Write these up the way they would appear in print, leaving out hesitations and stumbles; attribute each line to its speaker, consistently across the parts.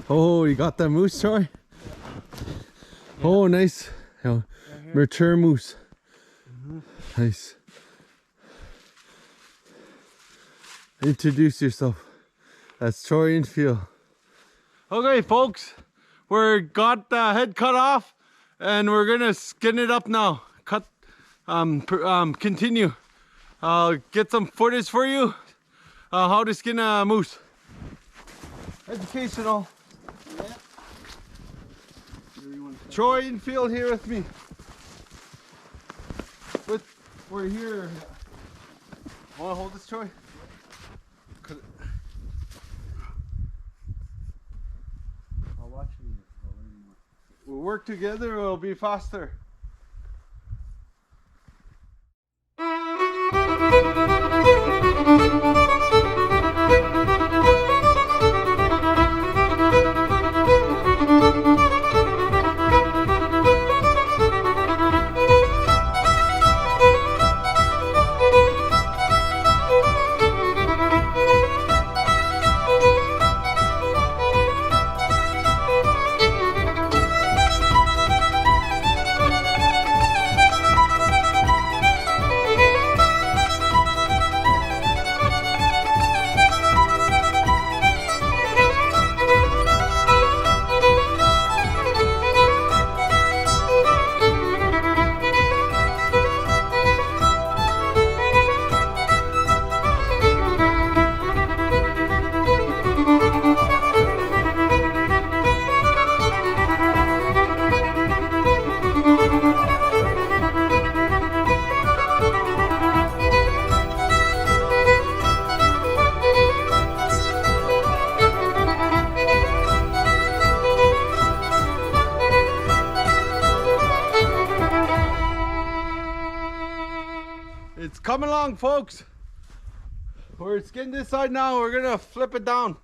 Speaker 1: Oh, you got that moose, Troy? Yeah. Oh, nice. Yeah. Mature moose. Nice. Introduce yourself. That's Troy and Phil. Okay, folks, we're got the head cut off, and we're gonna skin it up now. Continue. I'll get some footage for you. How to skin a moose. Educational. Yeah. Troy and Phil here with me. We're here. Wanna hold this, Troy? I'll watch you. We'll work together, it'll be faster. It's coming along, folks. We're skinned this side now. We're gonna flip it down.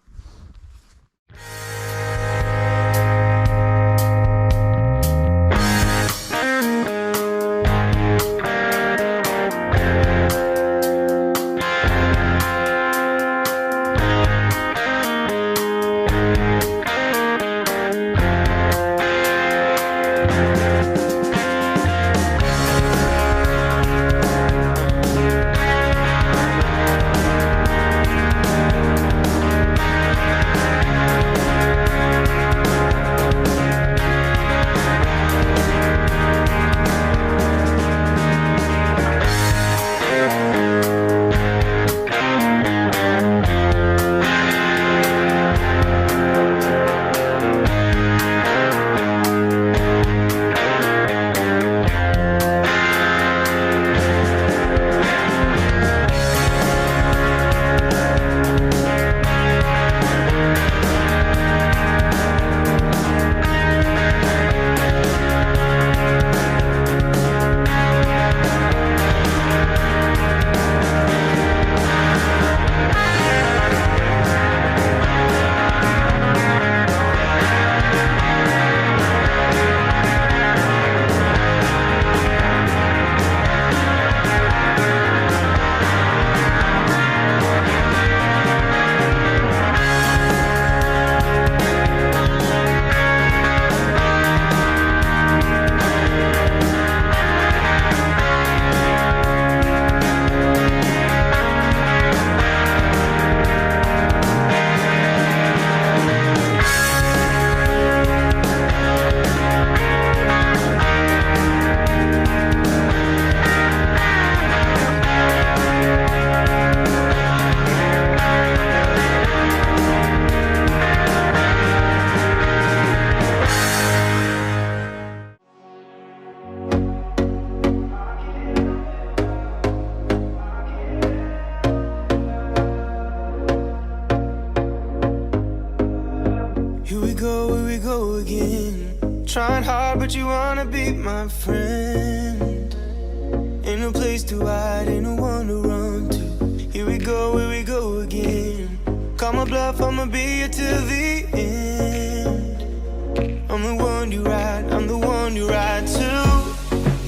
Speaker 2: Here we go again. Trying hard, but you wanna be my friend. Ain't no place to hide, ain't no one to run to. Here we go again. Call my bluff, I'ma be here till the end. I'm the one you ride, I'm the one you ride to.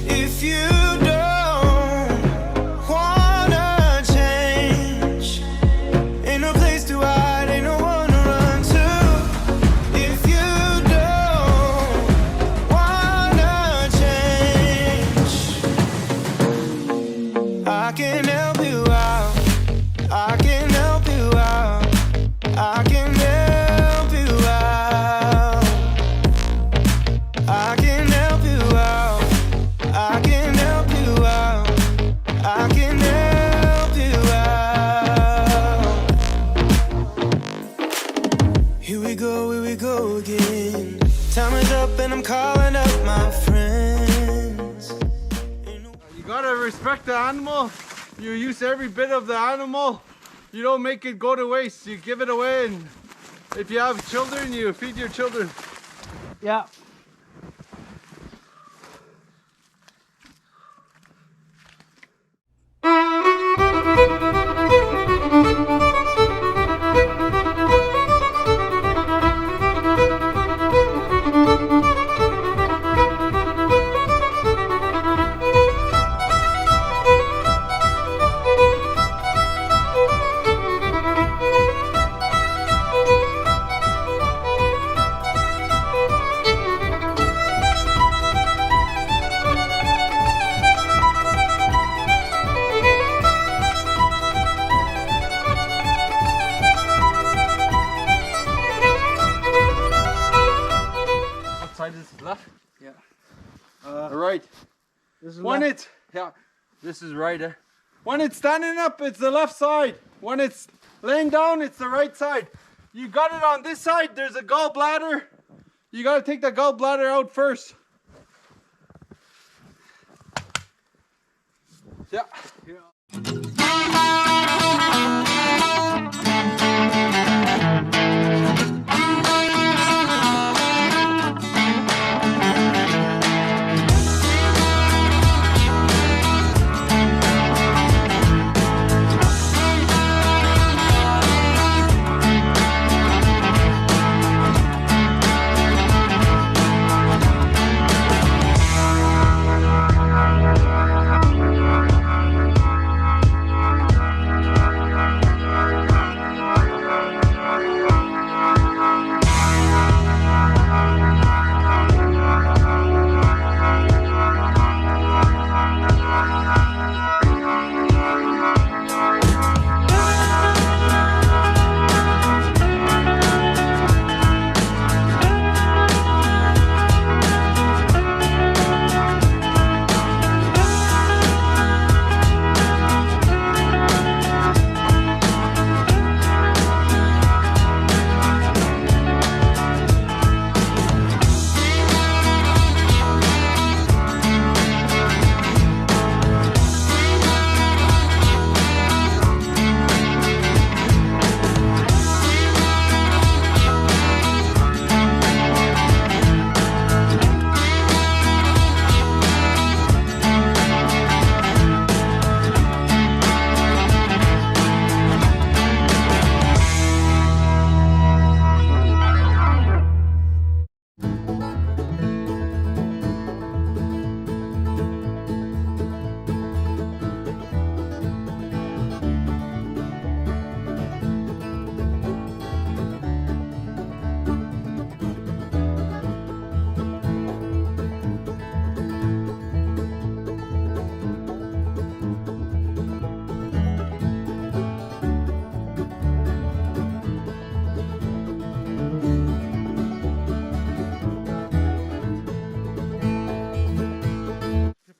Speaker 2: If you don't wanna change, ain't no place to hide, ain't no one to run to. If Here we go again. Time is up and I'm calling up my friends.
Speaker 1: You gotta respect the animal. You use every bit of the animal. You don't make it go to waste. You give it away, and if you have children, you feed your children.
Speaker 3: Yeah.
Speaker 1: Side is left.
Speaker 3: Yeah.
Speaker 1: Right.
Speaker 3: This is
Speaker 1: When
Speaker 3: left.
Speaker 1: it's this is right. When it's standing up, it's the left side. When it's laying down, it's the right side. You got it on this side. There's a gallbladder. You got to take the gallbladder out first. Yeah.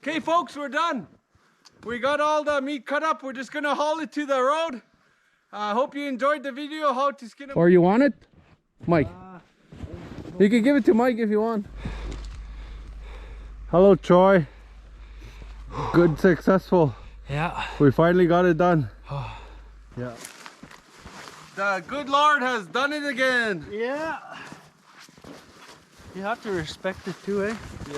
Speaker 1: Okay, folks, we're done. We got all the meat cut up. We're just gonna haul it to the road. I hope you enjoyed the video how to skin it. Or you want it, Mike? You can give it to Mike if you want. Hello, Troy. Good, successful.
Speaker 3: Yeah.
Speaker 1: We finally got it done. Yeah. The good Lord has done it again.
Speaker 3: Yeah. You have to respect it too, eh?